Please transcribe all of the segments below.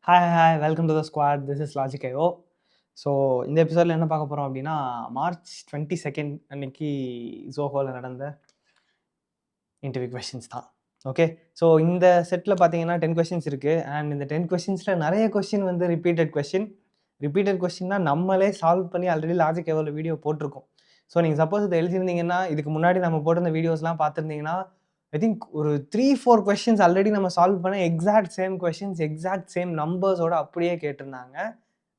Hi welcome to the squad. This is logic IO. So இந்த எபிசோடில் என்ன பார்க்க போகிறோம் அப்படின்னா, மார்ச் 22 அன்னைக்கு ஜோஹோவில் நடந்த இன்டர்வியூ கொஷின்ஸ் தான். ஓகே, ஸோ இந்த செட்டில் பார்த்தீங்கன்னா 10 கொஷின்ஸ் இருக்குது. அண்ட் இந்த 10 கொஷின்ஸில் நிறைய கொஷின் வந்து ரிப்பீட்டட் கொஷின்னா நம்மளே சால்வ் பண்ணி ஆல்ரெடி லாஜிக் ஐஓவில் வீடியோ போட்டிருக்கோம். ஸோ நீங்கள் சப்போஸ் இதை எழுதியிருந்தீங்கன்னா, இதுக்கு முன்னாடி நம்ம போட்டிருந்த வீடியோஸ்லாம் பார்த்துருந்தீங்கன்னா, ஐ திங்க் ஒரு 3-4 கொஷின்ஸ் ஆல்ரெடி நம்ம சால்வ் பண்ண exact same questions, exact same நம்பர்ஸோட அப்படியே கேட்டிருந்தாங்க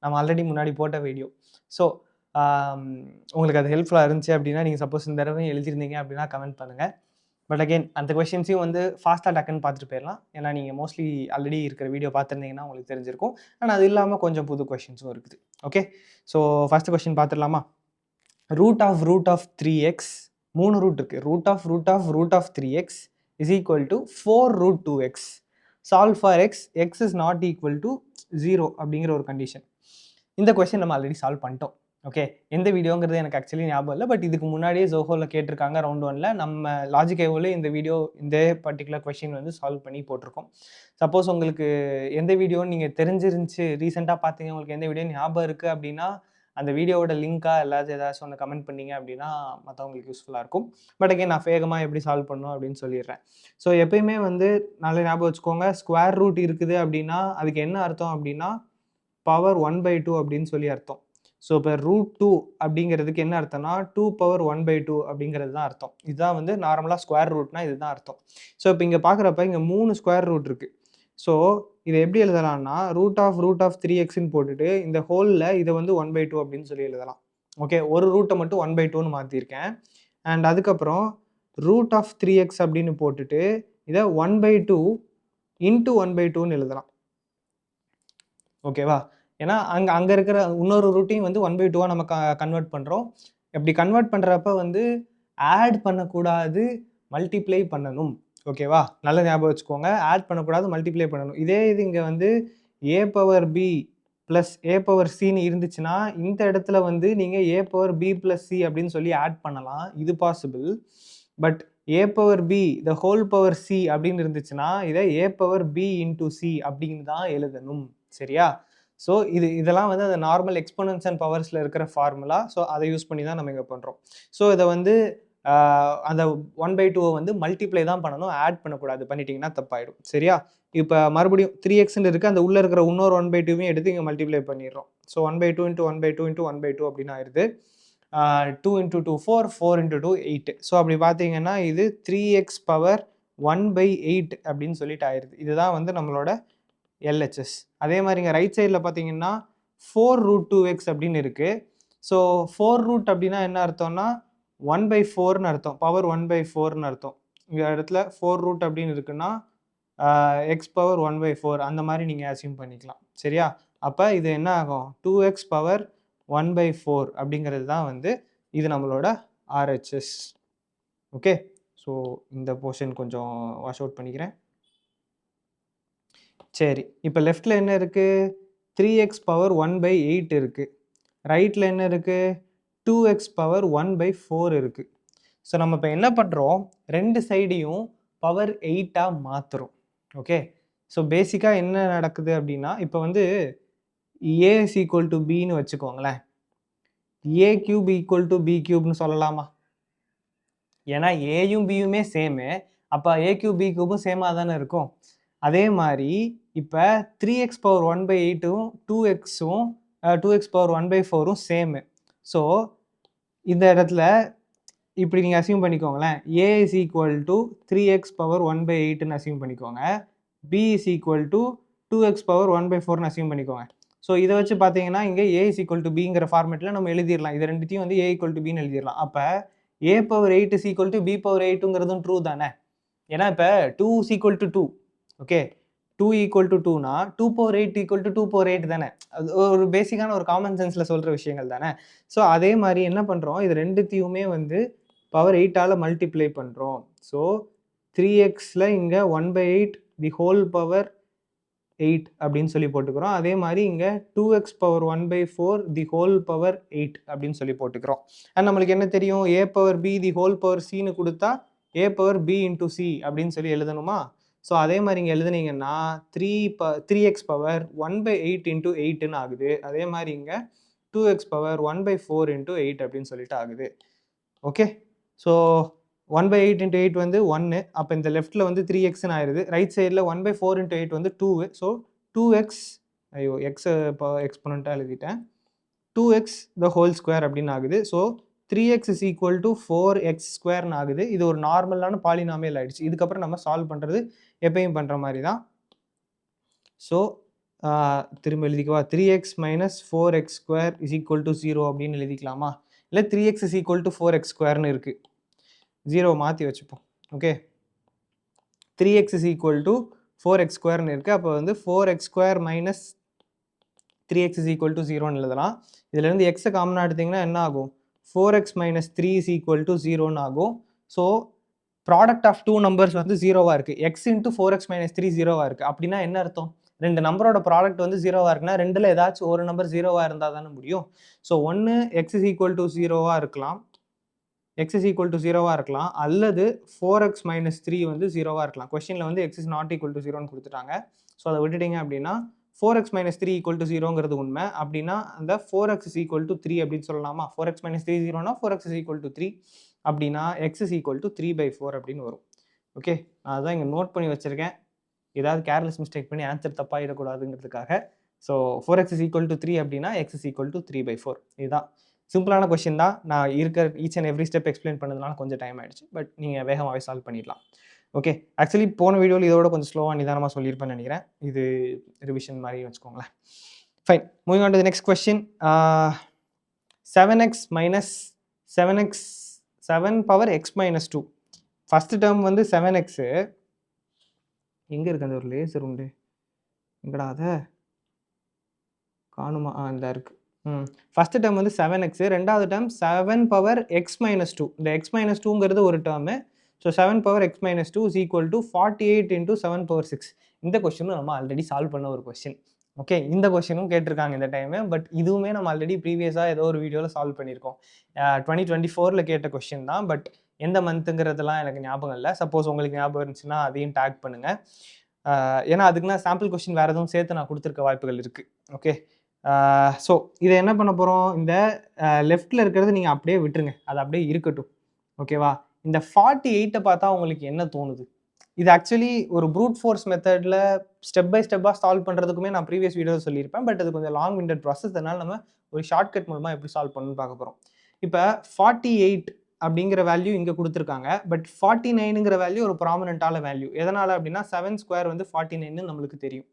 நம்ம ஆல்ரெடி முன்னாடி போட்ட வீடியோ. ஸோ உங்களுக்கு அது ஹெல்ப்ஃபுல்லாக இருந்துச்சு அப்படின்னா, நீங்கள் சப்போஸ் இந்த தடவை எழுதியிருந்தீங்க அப்படின்னா கமெண்ட் பண்ணுங்கள். பட் அகெயின் அந்த கொஷின்ஸையும் வந்து ஃபாஸ்ட்டாக டக்குன்னு பார்த்துட்டு போயிடலாம். ஏன்னா நீங்கள் மோஸ்ட்லி ஆல்ரெடி இருக்கிற வீடியோ பார்த்துருந்தீங்கன்னா உங்களுக்கு தெரிஞ்சிருக்கும். ஆனால் அது இல்லாமல் கொஞ்சம் புது கொஷின்ஸும் இருக்குது. ஓகே, ஸோ ஃபஸ்ட்டு கொஷின் பார்த்துடலாமா? ரூட் ஆஃப் 3x, 3 ரூட் இருக்குது. Root of 3x is equal to 4 root 2x. Solve for x is not equal to 0 அப்படிங்கிற ஒரு கண்டிஷன். இந்த கொஸ்டின் நம்ம ஆல்ரெடி சால்வ் பண்ணிட்டோம். ஓகே, எந்த வீடியோங்கிறது எனக்கு ஆக்சுவலி ஞாபகம் இல்லை. பட் இதுக்கு முன்னாடியே ஜோஹோவில் கேட்டிருக்காங்க ரவுண்ட் 1ல். நம்ம லாஜிக் ஐஓவில் இந்த வீடியோ இந்த பர்டிகுலர் கொஸ்டின் வந்து சால்வ் பண்ணி போட்டிருக்கோம். சப்போஸ் உங்களுக்கு எந்த வீடியோன்னு நீங்கள் தெரிஞ்சிருந்துச்சு, ரீசெண்டாக பார்த்தீங்க, உங்களுக்கு எந்த வீடியோ ஞாபகம் இருக்குது அப்படின்னா அந்த வீடியோவோட லிங்காக ஏதாச்சும் ஒன்று கமெண்ட் பண்ணிங்க அப்படின்னா மற்றவங்களுக்கு யூஸ்ஃபுல்லாக இருக்கும். பட் அகெயின் நான் வேகமாக எப்படி சால்வ் பண்ணணும் அப்படின்னு சொல்லிடுறேன். ஸோ எப்பயுமே வந்து நல்ல ஞாபகம் வச்சுக்கோங்க, ஸ்கொயர் ரூட் இருக்குது அப்படின்னா அதுக்கு என்ன அர்த்தம் அப்படின்னா பவர் 1/2 அப்படின்னு சொல்லி அர்த்தம். ஸோ இப்போ ரூட் 2 அப்படிங்கிறதுக்கு என்ன அர்த்தம்னா 2 பவர் 1/2 அப்படிங்கிறது தான் அர்த்தம். இதுதான் வந்து நார்மலாக ஸ்கொயர் ரூட்னா இதுதான் அர்த்தம். ஸோ இப்போ இங்கே பார்க்குறப்ப இங்கே 3 ஸ்கொயர் ரூட் இருக்குது. ஸோ இதை எப்படி எழுதலாம்னா ரூட் ஆஃப் 3xன்னு போட்டுட்டு இந்த ஹோலில் இதை வந்து 1/2 அப்படின்னு சொல்லி எழுதலாம். ஓகே, ஒரு ரூட்டை மட்டும் 1/2ன்னு மாற்றிருக்கேன். அண்ட் அதுக்கப்புறம் ரூட் ஆஃப் 3x அப்படின்னு போட்டுட்டு இதை 1/2 இன்ட்டு 1/2ன்னு எழுதலாம். ஓகேவா? ஏன்னா அங்கே இருக்கிற இன்னொரு ரூட்டையும் வந்து 1/2 நம்ம கன்வெர்ட் பண்ணுறோம். எப்படி கன்வெர்ட் பண்ணுறப்ப வந்து ஆட் பண்ணக்கூடாது, மல்டிப்ளை பண்ணணும். ஓகேவா? நல்ல ஞாபகம் வச்சுக்கோங்க, ஆட் பண்ணக்கூடாது, மல்டிப்ளை பண்ணணும். இதே இது இங்கே வந்து a power b plus a power cன்னு இருந்துச்சுன்னா இந்த இடத்துல வந்து நீங்கள் a power b plus c அப்படின்னு சொல்லி ஆட் பண்ணலாம். இது possible. But a power b the whole power c அப்படின்னு இருந்துச்சுன்னா இதை a power b into c அப்படின்னு தான் எழுதணும். சரியா? ஸோ இதெல்லாம் வந்து அந்த நார்மல் எக்ஸ்போனன்ஸ் அண்ட் பவர்ஸில் இருக்கிற ஃபார்முலா. ஸோ அதை யூஸ் பண்ணி தான் நம்ம இங்கே பண்ணுறோம். ஸோ இதை வந்து அந்த 1/2 வந்து மல்டிப்ளை தான் பண்ணணும், ஆட் பண்ணக்கூடாது. பண்ணிட்டீங்கன்னா தப்பாயிடும். சரியா? இப்போ மறுபடியும் 3xன்னு இருக்குது, அந்த உள்ளே இருக்கிற இன்னொரு 1/2 எடுத்து இங்கே மல்டிப்ளை பண்ணிடுறோம். ஸோ 1/2 இன்ட்டு 1/2 இன்ட்டு 1/2 அப்படின்னு ஆயிடுது. 2 இன்ட்டு 2 4, 4 இன்ட்டு 2 8. ஸோ அப்படி பார்த்தீங்கன்னா இது 3x பவர் 1/8 அப்படின்னு சொல்லிட்டு ஆயிடுது. இதுதான் வந்து நம்மளோட LHS. அதே மாதிரி இங்கே ரைட் சைடில் பார்த்தீங்கன்னா 4 ரூட் 2x அப்படின்னு இருக்குது. ஸோ 4 ரூட் அப்படின்னா என்ன அர்த்தம்னா 1/4ன்னு அர்த்தம், பவர் 1/4ன்னு அர்த்தம். இந்த இடத்துல 4 ரூட் அப்படின்னு இருக்குன்னா எக்ஸ் பவர் 1/4 அந்த மாதிரி நீங்கள் அசியூம் பண்ணிக்கலாம். சரியா? அப்போ இது என்ன ஆகும், 2x பவர் 1/4 அப்படிங்கிறது தான் வந்து இது நம்மளோட RHS. ஓகே, ஸோ இந்த போர்ஷன் கொஞ்சம் வாஷ் அவுட் பண்ணிக்கிறேன். சரி, இப்போ லெஃப்டில் என்ன இருக்குது, 3x பவர் 1/8 இருக்குது. ரைட்டில் என்ன இருக்குது, 2x பவர் 1/4 இருக்குது. ஸோ நம்ம இப்போ என்ன பண்ணுறோம், ரெண்டு சைடையும் பவர் 8ஆக மாற்றுறோம். ஓகே, ஸோ பேசிக்காக என்ன நடக்குது அப்படின்னா இப்போ வந்து a is equal to bன்னு வச்சுக்கோங்களேன். a cube equal to b cubeன்னு சொல்லலாமா? ஏன்னா ஏயும் பியுமே சேமு, அப்போ a cube b cubeம் சேமாக தானே இருக்கும். அதே மாதிரி இப்போ 3x பவர் 1/8ம் 2x பவர் 1/4ம் சேமு. ஸோ இந்த இடத்துல இப்படி நீங்கள் அசியூம் பண்ணிக்கோங்களேன், a is equal to 3x power 1/8ன்னு அசியூம் பண்ணிக்கோங்க, b is equal to 2x power 1/4ன்னு அசியூம் பண்ணிக்கோங்க. ஸோ இதை வச்சு பார்த்தீங்கன்னா இங்கே a is equal to bங்கிற ஃபார்மேட்டில் நம்ம எழுதிடலாம். இது ரெண்டுத்தையும் வந்து a equal to bன்னு எழுதிடலாம். அப்போ a power 8 is equal to b power 8ங்கிறதும் ட்ரூ தானே? ஏன்னா இப்போ 2 is equal to 2. Okay, 2 equal to 2னா 2 பவர் 8 equal to 2 பவர் 8 தானே? அது ஒரு பேசிக்கான ஒரு காமன் சென்ஸில் சொல்கிற விஷயங்கள் தானே. ஸோ அதே மாதிரி என்ன பண்ணுறோம், இது ரெண்டுத்தையுமே வந்து பவர் 8ஆல் மல்டிப்ளை பண்ணுறோம். ஸோ 3xல இங்கே 1/8 தி ஹோல் பவர் 8 அப்படின்னு சொல்லி போட்டுக்கிறோம். அதே மாதிரி இங்கே 2x பவர் 1/4 தி ஹோல் பவர் 8 அப்படின்னு சொல்லி போட்டுக்கிறோம். அண்ட் நம்மளுக்கு என்ன தெரியும், a power b the whole power cன்னு கொடுத்தா a power b into c அப்படின்னு சொல்லி எழுதணுமா? ஸோ அதே மாதிரி இங்கே எழுதுனீங்கன்னா 3x பவர் 1/8 இன்ட்டு 8ன்னு ஆகுது. அதே மாதிரி இங்கே 2x பவர் 1/4 இன்ட்டு 8 அப்படின்னு சொல்லிட்டு ஆகுது. ஓகே, ஸோ 1/8 இன்ட்டு 8 வந்து 1. அப்போ இந்த லெஃப்ட்டில் வந்து 3xன்னு ஆயிடுது. ரைட் சைடில் 1/4 இன்ட்டு 8 வந்து 2. ஸோ 2x, ஐயோ எக்ஸை இப்போ எக்ஸ்பொனண்ட்டாக எழுதிட்டேன், 2x த ஹோல் ஸ்கொயர் அப்படின்னு ஆகுது. So 3x is equal to 4x ஸ்கொயர்னு ஆகுது. இது ஒரு நார்மலான பாலினாமியல் ஆயிடுச்சு. இதுக்கப்புறம் நம்ம சால்வ் பண்ணுறது எப்பயும் பண்ணுற மாதிரி தான். ஸோ திரும்ப எழுதிக்குவா, 3x minus 4x square is equal to 0 அப்படின்னு எழுதிக்கலாமா? இல்லை 3x is equal to 4x ஸ்கொயர்னு இருக்குது, 0 மாற்றி வச்சுப்போம். Okay, 3x is equal to 4x ஸ்கொயர்னு இருக்குது. அப்போ வந்து 4x square minus 3x is equal to 0ன்னு எழுதலாம். இதுலேருந்து எக்ஸை காமனாக எடுத்திங்கன்னா என்ன ஆகும்? 4x minus 3 is equal to 0ன்னு ஆகும். ஸோ ப்ராடக்ட் ஆஃப் 2 நம்பர்ஸ் வந்து 0வாக இருக்குது. x into 4x minus 3 0வாக இருக்குது. அப்படின்னா என்ன அர்த்தம்? ரெண்டு நம்பரோட ப்ராடக்ட் வந்து 0வாக இருக்குன்னா ரெண்டில் ஏதாச்சும் ஒரு நம்பர் 0வாக இருந்தால் தானே முடியும். ஸோ ஒன்று x is equal to 0வாக இருக்கலாம், x is equal to 0வாக இருக்கலாம், அல்லது 4x minus 3 வந்து 0வாக இருக்கலாம். கொஸ்டினில் வந்து x is not equal to 0ன்னு கொடுத்துட்டாங்க. ஸோ அதை விட்டுட்டீங்க அப்படின்னா 4x minus 3 equal to 0ங்கிறது உண்மை. அப்படின்னா அந்த 4x is equal to 3 அப்படின்னு சொல்லலாமா? 4x minus 3 0னா 4x is equal to 3 அப்படின்னா x is equal to 3/4 அப்படின்னு வரும். ஓகே, நான் அதான் இங்கே நோட் பண்ணி வச்சுருக்கேன், ஏதாவது கேர்லெஸ் மிஸ்டேக் பண்ணி ஆன்சர் தப்பாகிடக்கூடாதுங்கிறதுக்காக. So 4x is equal to 3 அப்படின்னா x is equal to 3/4. இதுதான் சிம்பிளான கொஸ்டின் தான். நான் இருக்கிற each and every step explain பண்ணதுனால கொஞ்சம் டைம் ஆகிடுச்சு, பட் நீங்கள் வேகமாகவே சால்வ் பண்ணிடலாம். ஓகே, ஆக்சுவலி போன வீடியோவில் இதோட கொஞ்சம் ஸ்லோவாக நிதானமாக சொல்லியிருப்பேன்னு நினைக்கிறேன். இது ரிவிஷன் மாதிரி வச்சுக்கோங்களேன். Fine, moving on to the next question. 7x minus 7 power x minus 2. First term வந்து 7x, எங்கே இருக்குது அந்த ஒரு லேசர் உண்டு, எங்கடா அதை காணுமா? இந்த இருக்குது. ஃபஸ்ட்டு டேர்ம் வந்து 7x, ரெண்டாவது டேர்ம் 7 பவர் x மைனஸ் 2. இந்த x மைனஸ் 2ங்கிறது ஒரு term. So 7 power x minus 2 is equal to 48 into 7 power 6. இந்த கொஸ்டினும் நம்ம ஆல்ரெடி சால்வ் பண்ண ஒரு கொஸ்டின். ஓகே, இந்த கொஸ்டினும் கேட்டிருக்காங்க இந்த டைமு, பட் இதுவுமே நம்ம ஆல்ரெடி ப்ரீவியஸாக ஏதோ ஒரு வீடியோவில் சால்வ் பண்ணியிருக்கோம். 2024 கேட்ட கொஸ்டின் தான், பட் எந்த மந்த்துங்கிறதுலாம் எனக்கு ஞாபகம் இல்லை. சப்போஸ் உங்களுக்கு ஞாபகம் இருந்துச்சுன்னா அதையும் டேக் பண்ணுங்கள். ஏன்னா அதுக்கு நான் சாம்பிள் கொஸ்டின் வேறு எதுவும் சேர்த்து நான் கொடுத்துருக்க வாய்ப்புகள் இருக்குது. ஓகே, ஸோ இதை என்ன பண்ண போகிறோம், இந்த லெஃப்டில் இருக்கிறது நீங்கள் அப்படியே விட்டுருங்க, அது அப்படியே இருக்கட்டும். ஓகேவா? இந்த 48 பார்த்தா உங்களுக்கு என்ன தோணுது? இது ஆக்சுவலி ஒரு ப்ரூட் ஃபோர்ஸ் மெத்தடில் ஸ்டெப் பை ஸ்டெப்பாக சால்வ் பண்ணுறதுக்குமே நான் ப்ரீவியஸ் வீடியோ சொல்லியிருப்பேன், பட் அது கொஞ்சம் லாங் விண்டட் ப்ராசஸ். அதனால் நம்ம ஒரு ஷார்ட்கட் மூலமாக எப்படி சால்வ் பண்ணணும்னு பார்க்க போகிறோம். இப்போ 48 அப்படிங்கிற வேல்யூ இங்கே கொடுத்துருக்காங்க, பட் 49ங்கிற வேல்யூ ஒரு ப்ராமினென்ட்டான வேல்யூ. எதனால் அப்படின்னா 7 ஸ்கொயர் வந்து 49ன்னு நம்மளுக்கு தெரியும்.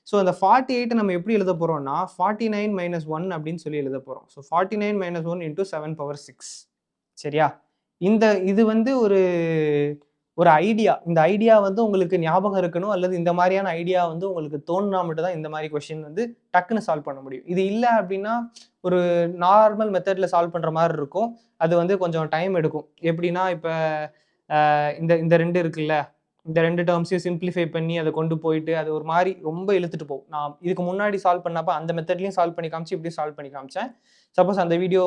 ஸோ அந்த 48 நம்ம எப்படி எழுத போகிறோம்னா 49 மைனஸ் 1 அப்படின்னு சொல்லி எழுத போகிறோம். So 49 minus 1 into 7 power 6. சரியா? இது வந்து ஒரு ஐடியா. இந்த ஐடியா வந்து உங்களுக்கு ஞாபகம் இருக்கணும், அல்லது இந்த மாதிரியான ஐடியா வந்து உங்களுக்கு தோணுனா மட்டும் தான் இந்த மாதிரி கொஸ்டின் வந்து டக்குன்னு சால்வ் பண்ண முடியும். இது இல்லை அப்படின்னா ஒரு நார்மல் மெத்தடில் சால்வ் பண்ணுற மாதிரி இருக்கும். அது வந்து கொஞ்சம் டைம் எடுக்கும். எப்படின்னா இப்போ இந்த 2 இருக்குல்ல, இந்த 2 டேர்ம்ஸையும் சிம்பிளிஃபை பண்ணி அதை கொண்டு போயிட்டு அது ஒரு மாதிரி ரொம்ப இழுத்துட்டு போகும். நான் இதுக்கு முன்னாடி சால்வ் பண்ணப்போ அந்த மெத்தட்லையும் சால்வ் பண்ணி காமிச்சு, இப்படி சால்வ் பண்ணி காமிச்சேன். சப்போஸ் அந்த வீடியோ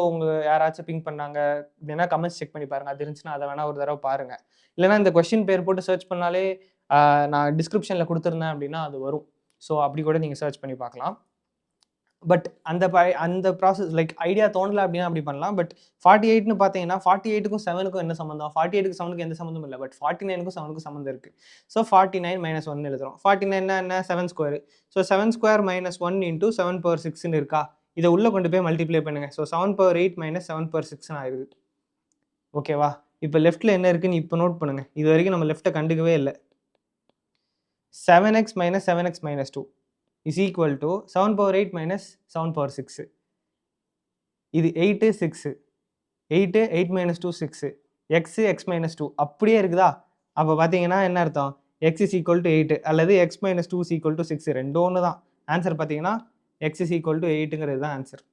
யாராச்சும் பிங்க் பண்ணாங்க அப்படின்னா கமெண்ட்ஸ் செக் பண்ணி பாருங்கள். அது இருந்துச்சுன்னா அதை வேணால் ஒரு தடவை பாருங்கள். இல்லைனா இந்த கொஸ்டின் பேர் போட்டு சர்ச் பண்ணாலே நான் டிஸ்கிரிப்ஷனில் கொடுத்துருந்தேன் அப்படின்னா அது வரும். ஸோ அப்படி கூட நீங்கள் சர்ச் பண்ணி பார்க்கலாம். பட் அந்த ப்ராசஸ் லைக் ஐடியா தோணலை அப்படின்னா அப்படி பண்ணலாம். பட் 48ன்னு பார்த்தீங்கன்னா 48க்கும் 7க்கும் என்ன சம்மந்தம்? 48க்கு 7க்கு எந்த சம்மந்தமும் இல்லை, பட் 49க்கும் 7க்கும் சம்மந்தம் இருக்குது. ஸோ 49 மைனஸ் 1 எழுதுறோம். 49 என்ன? 7 square. So 7 square minus 1 into 7 power 6ன்னு இருக்கா? இதை உள்ளே கொண்டு போய் மல்டிப்ளை பண்ணுங்கள். ஸோ 7 பவர் 8 மைனஸ் 7 பவர் 6ன்னு ஆயிடுது. ஓகேவா? இப்போ லெஃப்ட்டில் என்ன இருக்குன்னு இப்போ நோட் பண்ணுங்கள். இது வரைக்கும் நம்ம லெஃப்ட்டை கண்டுக்கவே இல்லை. 7x minus 7x minus 2 is equal to 7 power 8 minus 7 power 6. இது 8 6, 8 minus 2 6, x minus 2 அப்படியே இருக்குதா? அப்போ பார்த்தீங்கன்னா என்ன அர்த்தம்? x is equal to 8 அல்லது x minus 2 is equal to 6, ரெண்டு ஒன்று தான். ஆன்சர் பார்த்தீங்கன்னா x is equal to 8ங்கிறது தான் ஆன்சர்.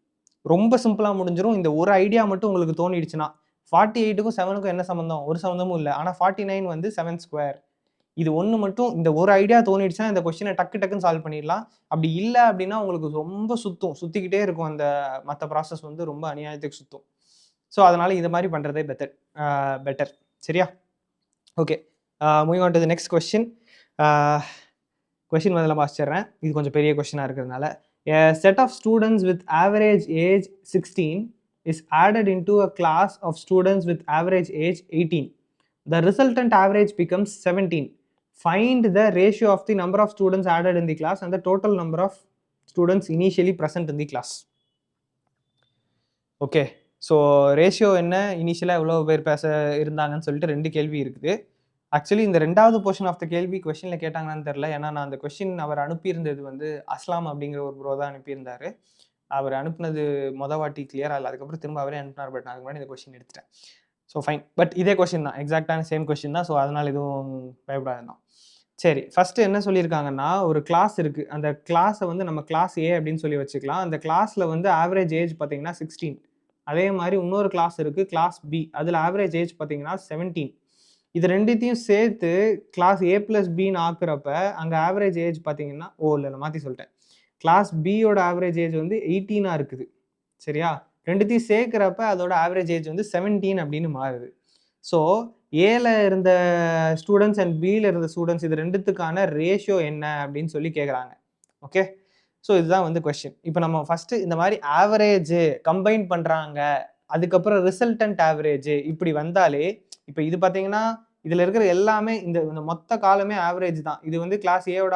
ரொம்ப சிம்பிளாக முடிஞ்சிடும். இந்த ஒரு ஐடியா மட்டும் உங்களுக்கு தோணிடுச்சுன்னா 48க்கும் 7க்கும் என்ன சம்மந்தம்? ஒரு சம்மந்தமும் இல்லை. ஆனால் 49 வந்து 7 ஸ்கொயர். இது ஒன்று மட்டும், இந்த ஒரு ஐடியா தோணிடுச்சுன்னா இந்த கொஸ்டினை டக்குன்னு சால்வ் பண்ணிடலாம். அப்படி இல்லை அப்படின்னா உங்களுக்கு ரொம்ப சுற்றிக்கிட்டே இருக்கும். அந்த மற்ற ப்ராசஸ் வந்து ரொம்ப அநியாயத்துக்கு சுற்றும். ஸோ அதனால் இது மாதிரி பண்ணுறதே பெட்டர். சரியா? Okay, moving on to the next question. Question முதல்ல வாசிச்சிடுறேன், இது கொஞ்சம் பெரிய கொஷினாக இருக்கிறதுனால. A set of students with average age 16 is added into a class of students with average age 18. The resultant average becomes 17. Find the ratio of the number of students added in the class and the total number of students initially present in the class. Okay, so ratio என்ன, இனிஷியலாக எவ்வளோ பேர் பேச இருந்தாங்கன்னு சொல்லிட்டு 2 கேள்வி இருக்குது. Actually இந்த 2வது போர்ஷன் ஆஃப் த கேள்வி கொஷினில் கேட்டாங்கன்னு தெரில. ஏன்னா நான் அந்த கொஷின் அவர் அனுப்பியிருந்தது வந்து அஸ்லாம் அப்படிங்கிற ஒரு ப்ரோ தான் அனுப்பியிருந்தார். அவர் அனுப்புனது வாட்டி கிளியராக இல்லை, அதுக்கப்புறம் திரும்ப அவரே அனுப்பினார். பட் நான் அதுக்கு முன்னாடி இந்த கொஷின் எடுத்துட்டேன். ஸோ ஃபைன், பட் இதே கொஷின் தான், எக்ஸாக்டான சேம் கொஷின் தான். ஸோ அதனால் எதுவும் பயப்படாது தான். சரி, ஃபஸ்ட்டு என்ன சொல்லியிருக்காங்கன்னா, ஒரு கிளாஸ் இருக்குது, அந்த கிளாஸை வந்து நம்ம கிளாஸ் ஏ அப்படின்னு சொல்லி வச்சுக்கலாம். அந்த கிளாஸில் வந்து ஆவரேஜ் ஏஜ் பார்த்தீங்கன்னா 16. அதே மாதிரி இன்னொரு கிளாஸ் இருக்குது கிளாஸ் பி, அதில் ஆவரேஜ் ஏஜ் பார்த்தீங்கன்னா 17. இது ரெண்டுத்தையும் சேர்த்து கிளாஸ் ஏ ப்ளஸ் பின்னு ஆக்குறப்ப அங்கே ஆவரேஜ் ஏஜ் பார்த்தீங்கன்னா, இல்லை நான் மாற்றி சொல்லிட்டேன், கிளாஸ் பியோட ஆவரேஜ் ஏஜ் வந்து 18 இருக்குது. சரியா, ரெண்டுத்தையும் சேர்க்குறப்ப அதோட ஆவரேஜ் ஏஜ் வந்து 17 அப்படின்னு மாறுது. ஸோ ஏல இருந்த ஸ்டூடெண்ட்ஸ் அண்ட் பியில் இருந்த ஸ்டூடெண்ட்ஸ் இது ரெண்டுத்துக்கான ரேஷியோ என்ன அப்படின்னு சொல்லி கேட்குறாங்க. ஓகே, ஸோ இதுதான் வந்து கொஸ்டின். இப்போ நம்ம ஃபஸ்ட்டு இந்த மாதிரி ஆவரேஜ் கம்பைன் பண்ணுறாங்க, அதுக்கப்புறம் ரிசல்டன்ட் ஆவரேஜ் இப்படி வந்தாலே, இப்போ இது பார்த்தீங்கன்னா இதில் இருக்கிற எல்லாமே இந்த மொத்த காலமே ஆவரேஜ் தான். இது வந்து கிளாஸ் ஏவோட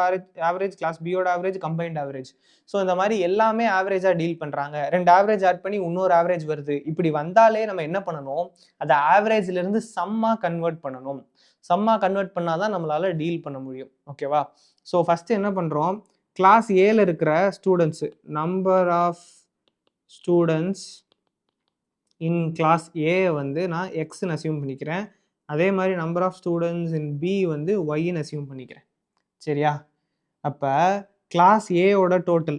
ஆவரேஜ், கிளாஸ் பியோட ஆவரேஜ், கம்பைன்ட் ஆவரேஜ். ஸோ இந்த மாதிரி எல்லாமே ஆவரேஜாக டீல் பண்ணுறாங்க. 2 ஆவரேஜ் ஆட் பண்ணி இன்னொரு ஆவரேஜ் வருது. இப்படி வந்தாலே நம்ம என்ன பண்ணணும், அதை ஆவரேஜ்லேருந்து சம்மாக கன்வெர்ட் பண்ணணும். சம்மாக கன்வெர்ட் பண்ணால் தான் நம்மளால் டீல் பண்ண முடியும். ஓகேவா? ஸோ ஃபஸ்ட்டு என்ன பண்ணுறோம், கிளாஸ் ஏல இருக்கிற students, number of students in class A வந்து நான் எக்ஸ்ன்னு அசியூம் பண்ணிக்கிறேன். அதே மாதிரி number of students in B வந்து ஒய்ன்னு அசியூம் பண்ணிக்கிறேன். சரியா, அப்போ கிளாஸ் ஏயோட டோட்டல்,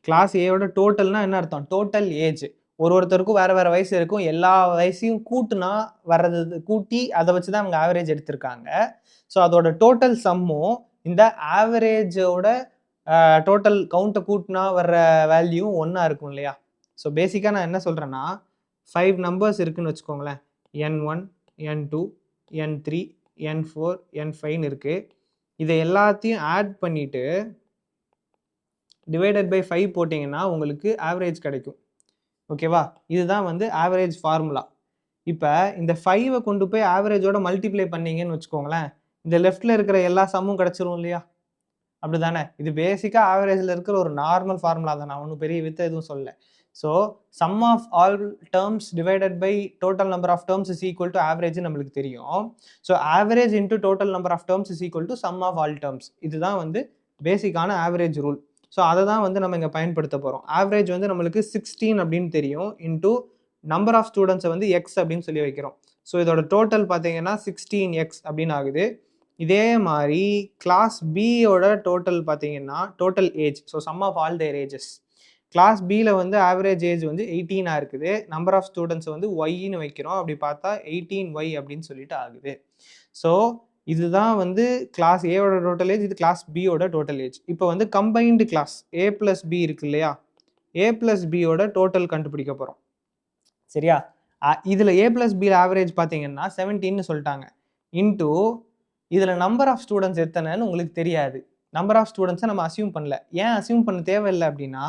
கிளாஸ் ஏயோட டோட்டல்னா என்ன அர்த்தம், டோட்டல் ஏஜ். ஒருத்தருக்கும் வேறு வேறு வயசு இருக்கும், எல்லா வயசையும் கூட்டுனா வர்றது, கூட்டி அதை வச்சு தான் அவங்க ஆவரேஜ் எடுத்திருக்காங்க. ஸோ அதோட டோட்டல் சம்மும் இந்த ஆவரேஜோட டோட்டல் கவுண்ட்டை கூட்டினா வர்ற வேல்யூ ஒன்றா இருக்கும் இல்லையா? ஸோ பேசிக்காக நான் என்ன சொல்கிறேன்னா, 5 நம்பர்ஸ் இருக்குன்னு வச்சுக்கோங்களேன், n1, n2, n3, n4, n5 இருக்குது. இதை எல்லாத்தையும் ஆட் பண்ணிவிட்டு டிவைடட் பை 5 போட்டிங்கன்னா உங்களுக்கு ஆவரேஜ் கிடைக்கும். ஓகேவா? இதுதான் வந்து ஆவரேஜ் ஃபார்முலா. இப்போ இந்த 5 கொண்டு போய் ஆவரேஜோட மல்டிப்ளை பண்ணிங்கன்னு வச்சுக்கோங்களேன், இந்த லெஃப்டில் இருக்கிற எல்லா சம்மும் கிடச்சிரும் இல்லையா? அப்படி தானே? இது பேசிக்காக ஆவரேஜில் இருக்கிற ஒரு நார்மல் ஃபார்முலா தான், நான் ஒன்றும் பெரிய வித்தை எதுவும் சொல்லலை. So sum of all terms divided by total number of terms is equal to average நம்மளுக்கு தெரியும். So average into total number of terms is equal to sum of all terms. இதுதான் வந்து பேசிக்கான ஆவரேஜ் ரூல். ஸோ அதை தான் வந்து நம்ம இங்கே பயன்படுத்த போகிறோம். ஆவரேஜ் வந்து நம்மளுக்கு 16 அப்படின்னு தெரியும், இன்ட்டு நம்பர் ஆஃப் ஸ்டூடெண்ட்ஸை வந்து எக்ஸ் அப்படின்னு சொல்லி வைக்கிறோம். ஸோ இதோட டோட்டல் பார்த்தீங்கன்னா 16x அப்படின்னு ஆகுது. இதே மாதிரி கிளாஸ் பியோட டோட்டல் பார்த்தீங்கன்னா total age, so sum of all their ages. Class பியில் வந்து ஆவரேஜ் ஏஜ் வந்து 18 இருக்குது, நம்பர் ஆஃப் ஸ்டூடெண்ட்ஸ் வந்து ஒய்ன்னு வைக்கிறோம், அப்படி பார்த்தா 18y அப்படின்னு சொல்லிட்டு ஆகுது. ஸோ இதுதான் வந்து கிளாஸ் ஏவோட டோட்டல் ஏஜ், இது கிளாஸ் பியோட டோட்டல் ஏஜ். இப்போ வந்து கம்பைன்டு கிளாஸ் ஏ ப்ளஸ் பி இருக்கு இல்லையா, ஏ ப்ளஸ் பியோட டோட்டல் கண்டுபிடிக்க போகிறோம். சரியா, இதில் ஏ ப்ளஸ் பியில் ஆவரேஜ் பார்த்தீங்கன்னா 17ன்னு சொல்லிட்டாங்க, இன்ட்டு இதில் நம்பர் ஆஃப் ஸ்டூடெண்ட்ஸ் எத்தனைன்னு உங்களுக்கு தெரியாது. நம்பர் ஆஃப் ஸ்டூடெண்ட்ஸை நம்ம அசியூம் பண்ணல. ஏன் அசியூம் பண்ண தேவையில்லை அப்படின்னா,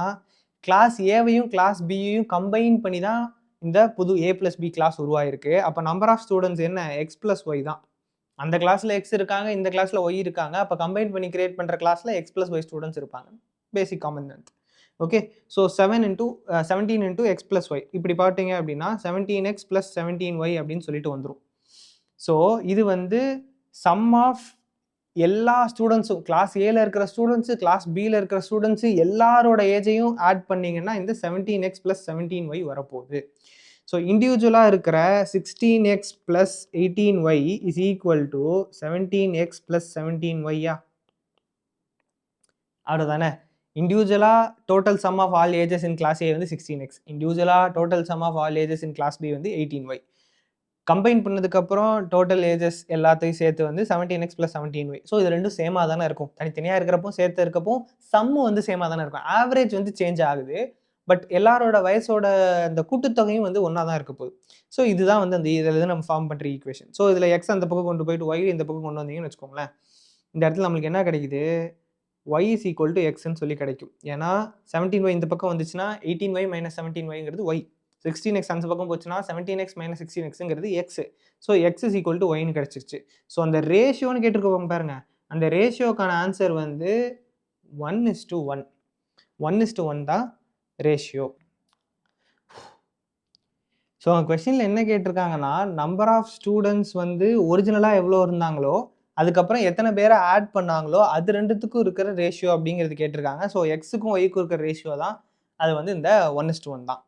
கிளாஸ் ஏவையும் கிளாஸ் பியையும் கம்பைன் பண்ணி தான் இந்த புது ஏ ப்ளஸ் பி கிளாஸ் உருவாயிருக்கு. அப்போ நம்பர் ஆஃப் ஸ்டூடெண்ட்ஸ் என்ன, எக்ஸ் ப்ளஸ் ஒய் தான். அந்த கிளாஸில் எக்ஸ் இருக்காங்க, இந்த கிளாஸில் ஒய் இருக்காங்க. அப்போ கம்பைன் பண்ணி கிரியேட் பண்ணுற கிளாஸில் எக்ஸ் ப்ளஸ் ஒய் ஸ்டூடெண்ட்ஸ் இருப்பாங்க. Basic common sense. Okay, so 17 into x plus y இப்படி பார்த்தீங்க அப்படின்னா 17x + 17y அப்படின்னு சொல்லிட்டு வந்துடும். ஸோ இது வந்து சம் ஆஃப் எல்லா ஸ்டூடெண்ட்ஸும், கிளாஸ் ஏல இருக்கிற ஸ்டூடெண்ட்ஸு, கிளாஸ் பியில் இருக்கிற ஸ்டூடெண்ட்ஸு எல்லாரோட ஏஜையும் ஆட் பண்ணிங்கன்னா இந்த 17x + 17y வரப்போகுது. ஸோ இண்டிவிஜுவலாக இருக்கிற 16x + 18y is equal to 17x + 17y. அவ்வளோதானே? இண்டிவிஜுவலாக total sum of all ages in class A வந்து 16x, இண்டிவிஜுவலாக total sum of all ages in class B வந்து 18y. கம்பைன் பண்ணதுக்கப்புறம் டோட்டல் ஏஜஸ் எல்லாத்தையும் சேர்த்து வந்து 17x + 17y. ஸோ இது ரெண்டும் சேமாக தானே இருக்கும். தனித்தனியாக இருக்கிறப்போ சேர்த்து இருக்கப்போ சம்மு வந்து சேமாக தானே இருக்கும். ஆவரேஜ் வந்து சேஞ்ச் ஆகுது, பட் எல்லாரோட வயசோட அந்த கூட்டுத்தொகையும் வந்து ஒன்றா தான் இருக்க போகுது. ஸோ இதுதான் வந்து அந்த இதில் நம்ம ஃபார்ம் பண்ணுற ஈக்குவேஷன். ஸோ இதில் எக்ஸ் அந்த பக்கம் கொண்டு போயிட்டு ஒய் இந்த பக்கம் கொண்டு வந்தீங்கன்னு வச்சுக்கோங்களேன். இந்த இடத்துல நம்மளுக்கு என்ன கிடைக்குது, y is equal to xன்னு சொல்லி கிடைக்கும். ஏன்னா 17y இந்த பக்கம் வந்துச்சுன்னா 18y மைனஸ் 17yங்கிறது y. 16x அந்த பக்கம் போச்சுன்னா 17x மைனஸ் 16xங்கிறது x. So x is equal to yன்னு கிடைச்சிருச்சு. ஸோ அந்த ரேஷியோன்னு கேட்டிருக்கோங்க பாருங்க, அந்த ரேஷியோக்கான ஆன்சர் வந்து 1:1. 1:1 தான் ரேஷியோ. ஸோ கொஸ்டினில் என்ன கேட்டிருக்காங்கன்னா, நம்பர் ஆஃப் ஸ்டூடெண்ட்ஸ் வந்து ஒரிஜினலாக எவ்வளோ இருந்தாங்களோ அதுக்கப்புறம் எத்தனை பேரை ஆட் பண்ணாங்களோ அது ரெண்டுத்துக்கும் இருக்கிற ரேஷியோ அப்படிங்கிறது கேட்டிருக்காங்க. ஸோ எக்ஸுக்கும் ஒய்க்கும் இருக்கிற ரேஷியோ தான் அது வந்து இந்த 1:1 தான்.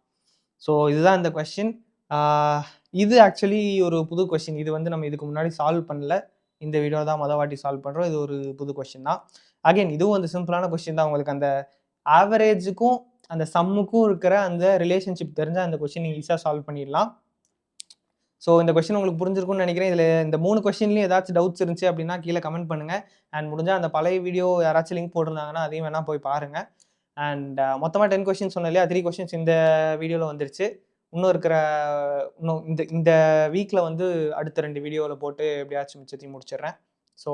ஸோ இதுதான் இந்த கொஸ்டின். இது ஆக்சுவலி ஒரு புது கொஸ்டின். இது வந்து நம்ம இதுக்கு முன்னாடி சால்வ் பண்ணல. இந்த வீடியோ தான் மொதல் வாட்டி சால்வ் பண்ணுறோம். இது ஒரு புது கொஸ்டின் தான். அகைன் இதுவும் வந்து சிம்பிளான கொஸ்டின் தான். உங்களுக்கு அந்த ஆவரேஜுக்கும் அந்த சம்முக்கும் இருக்கிற அந்த ரிலேஷன்ஷிப் தெரிஞ்சால் அந்த கொஸ்டின் நீங்கள் ஈஸியாக சால்வ் பண்ணிடலாம். ஸோ இந்த கொஸ்டின் உங்களுக்கு புரிஞ்சிருக்கும்னு நினைக்கிறேன். இதில் இந்த 3 கொஸ்டின்லையும் ஏதாச்சும் டவுட்ஸ் இருந்துச்சு அப்படின்னா கீழே கமெண்ட் பண்ணுங்கள். அண்ட் முடிஞ்சால் அந்த பழைய வீடியோ யாராச்சும் லிங்க் போட்டிருந்தாங்கன்னா அதையும் வேணால் போய் பாருங்கள். அண்ட் மொத்தமாக 10 கொஸ்டின் சொன்னேன் இல்லையா, 3 கொஸ்டின்ஸ் இந்த வீடியோவில் வந்துருச்சு. இன்னும் இந்த வீக்கில் வந்து அடுத்த 2 வீடியோவில் போட்டு எப்படியாச்சும் மிச்சத்தையும் முடிச்சிடுறேன். ஸோ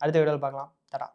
அடுத்த வீடியோவில் பார்க்கலாம். தரா.